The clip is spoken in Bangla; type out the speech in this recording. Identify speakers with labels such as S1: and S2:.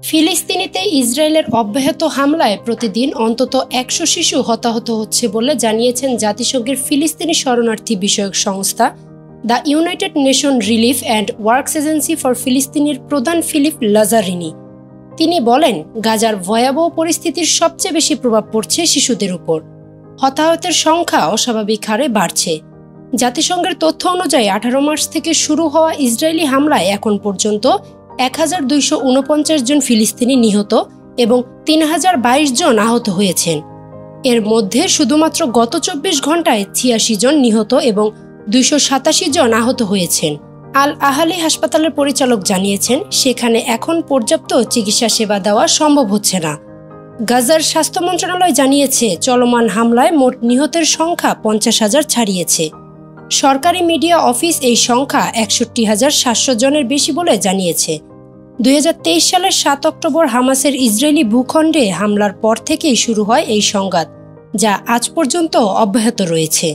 S1: ফিলিস্তিনিতে ইসরায়েলের অব্যাহত হামলায় প্রতিদিন অন্তত ১০০ শিশু হতাহত হচ্ছে বলে জানিয়েছেন জাতিসংঘের ফিলিস্তিনি শরণার্থী বিষয়ক সংস্থা the United nation relief and works agency for ফিলিস্তিনের প্রধান ফিলিপ লাজারিনি। তিনি বলেন, গাজার ভয়াবহ পরিস্থিতির সবচেয়ে বেশি প্রভাব পড়ছে শিশুদের উপর। হতাহতের সংখ্যা অস্বাভাবিক হারে বাড়ছে। জাতিসংঘের তথ্য অনুযায়ী ১৮ মার্চ থেকে শুরু হওয়া ইসরায়েলি হামলায় এখন পর্যন্ত ১,২৪৯ জন ফিলিস্তিনি নিহত এবং ৩,০২২ জন আহত হয়েছেন। এর মধ্যে শুধুমাত্র গত ২৪ ঘন্টায় ৮৬ জন নিহত এবং ২৮৭ জন আহত হয়েছেন। আল আহালি হাসপাতালের পরিচালক জানিয়েছেন, সেখানে এখন পর্যাপ্ত চিকিৎসা সেবা দেওয়া সম্ভব হচ্ছে না। গাজার স্বাস্থ্য মন্ত্রণালয় জানিয়েছে, চলমান হামলায় মোট নিহতের সংখ্যা ৫০,০০০ ছাড়িয়েছে। সরকারি মিডিয়া অফিস এই সংখ্যা ৬১,৭০০ জনের বেশি বলে জানিয়েছে। ২০২৩ সালের ৭ অক্টোবর হামাসের ইসরায়েলি ভূখণ্ডে হামলার পর থেকেই শুরু হয় এই সংঘাত, যা আজ পর্যন্ত অব্যাহত রয়েছে।